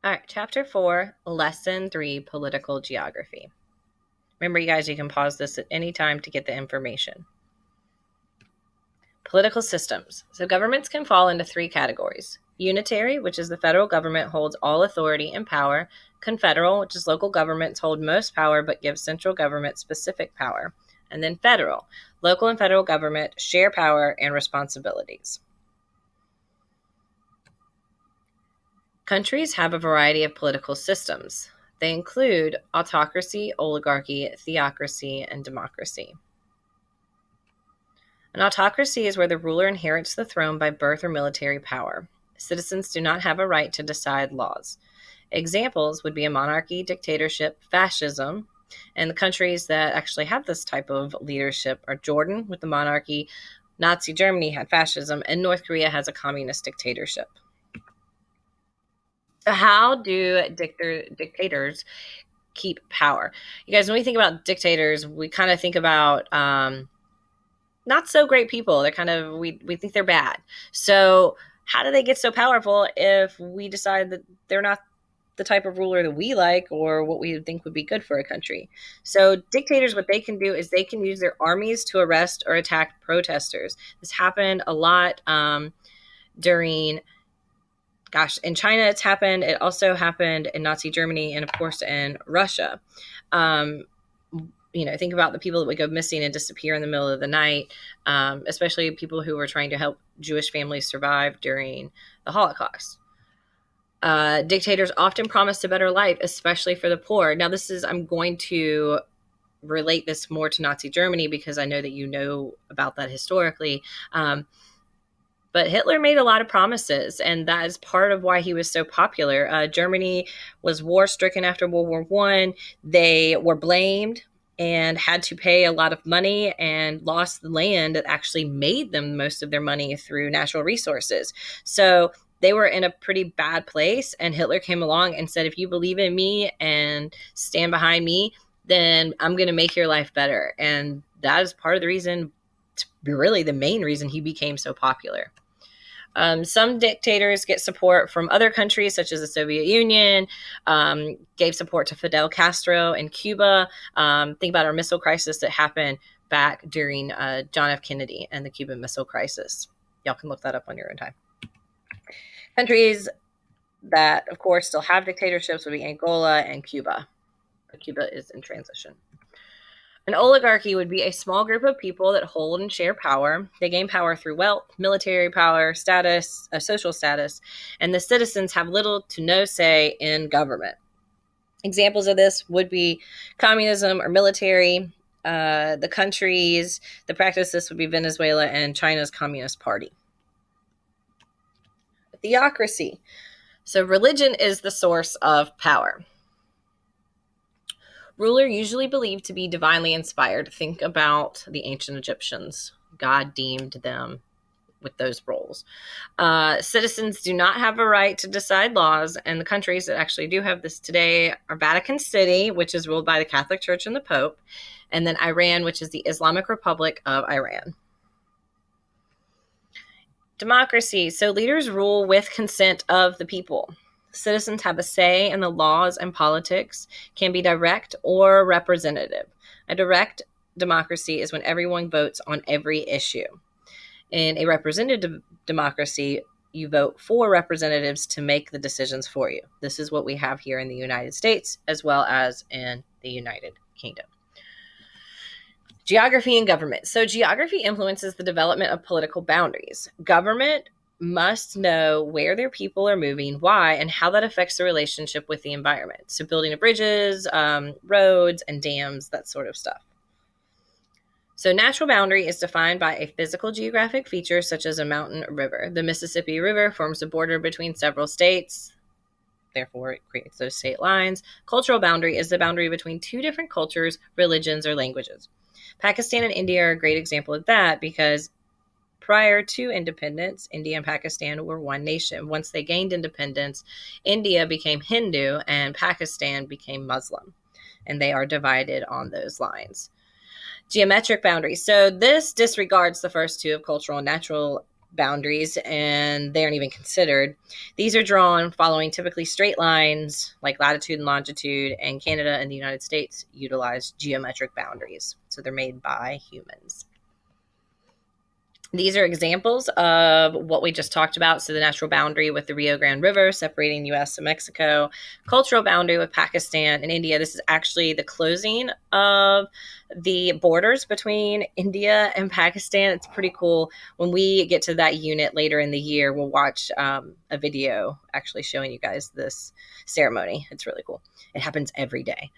All right, Chapter 4, Lesson 3, Political Geography. Remember, you guys, you can pause this at any time to get the information. Political systems. So governments can fall into three categories. Unitary, which is the federal government holds all authority and power. Confederal, which is local governments hold most power but give central government specific power. And then federal. Local and federal government share power and responsibilities. Countries have a variety of political systems. They include autocracy, oligarchy, theocracy, and democracy. An autocracy is where the ruler inherits the throne by birth or military power. Citizens do not have a right to decide laws. Examples would be a monarchy, dictatorship, fascism, and the countries that actually have this type of leadership are Jordan with the monarchy, Nazi Germany had fascism, and North Korea has a communist dictatorship. So how do dictators keep power? You guys, when we think about dictators, we kind of think about not so great people. They're kind of, we think they're bad. So how do they get so powerful if we decide that they're not the type of ruler that we like or what we think would be good for a country? So dictators, what they can do is they can use their armies to arrest or attack protesters. This happened a lot during, in China it's happened. It also happened in Nazi Germany and, of course, in Russia. Think about the people that would go missing and disappear in the middle of the night, especially people who were trying to help Jewish families survive during the Holocaust. Dictators often promised a better life, especially for the poor. Now, I'm going to relate this more to Nazi Germany because I know that you know about that historically. But Hitler made a lot of promises, and that is part of why he was so popular. Germany was war-stricken after World War I. They were blamed and had to pay a lot of money and lost the land that actually made them most of their money through natural resources. So they were in a pretty bad place, and Hitler came along and said, if you believe in me and stand behind me, then I'm going to make your life better. And that is part of the reason, really the main reason he became so popular. Some dictators get support from other countries, such as the Soviet Union, gave support to Fidel Castro in Cuba. Think about our missile crisis that happened back during John F. Kennedy and the Cuban Missile Crisis. Y'all can look that up on your own time. Countries that, of course, still have dictatorships would be Angola and Cuba. But Cuba is in transition. An oligarchy would be a small group of people that hold and share power. They gain power through wealth, military power, status, social status, and the citizens have little to no say in government. Examples of this would be communism or military. The countries that practice this would be Venezuela and China's Communist Party. Theocracy. So religion is the source of power. Ruler usually believed to be divinely inspired. Think about the ancient Egyptians. God deemed them with those roles. Citizens do not have a right to decide laws, and the countries that actually do have this today are Vatican City, which is ruled by the Catholic Church and the Pope, and then Iran, which is the Islamic Republic of Iran. Democracy. So leaders rule with consent of the people. Citizens have a say in the laws, and politics can be direct or representative. A direct democracy is when everyone votes on every issue. In a representative democracy, you vote for representatives to make the decisions for you. This is what we have here in the United States as well as in the United Kingdom. Geography and government. So geography influences the development of political boundaries. Government must know where their people are moving, why, and how that affects the relationship with the environment. So building of bridges, roads, and dams, that sort of stuff. So natural boundary is defined by a physical geographic feature such as a mountain or river. The Mississippi River forms a border between several states. Therefore, it creates those state lines. Cultural boundary is the boundary between two different cultures, religions, or languages. Pakistan and India are a great example of that because prior to independence, India and Pakistan were one nation. Once they gained independence, India became Hindu and Pakistan became Muslim, and they are divided on those lines. Geometric boundaries. So this disregards the first two of cultural and natural boundaries, and they aren't even considered. These are drawn following typically straight lines like latitude and longitude, and Canada and the United States utilize geometric boundaries. So they're made by humans. These are examples of what we just talked about. So the natural boundary with the Rio Grande River separating U.S. and Mexico, cultural boundary with Pakistan and India. This is actually the closing of the borders between India and Pakistan. It's pretty cool. When we get to that unit later in the year, we'll watch a video actually showing you guys this ceremony. It's really cool. It happens every day.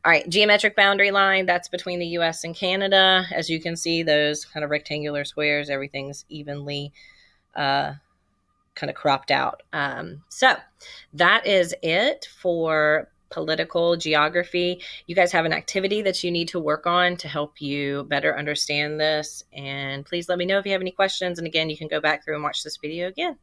All right, geometric boundary line, that's between the U.S. and Canada. As you can see, those kind of rectangular squares, everything's evenly kind of cropped out. So that is it for political geography. You guys have an activity that you need to work on to help you better understand this. And please let me know if you have any questions. And again, you can go back through and watch this video again.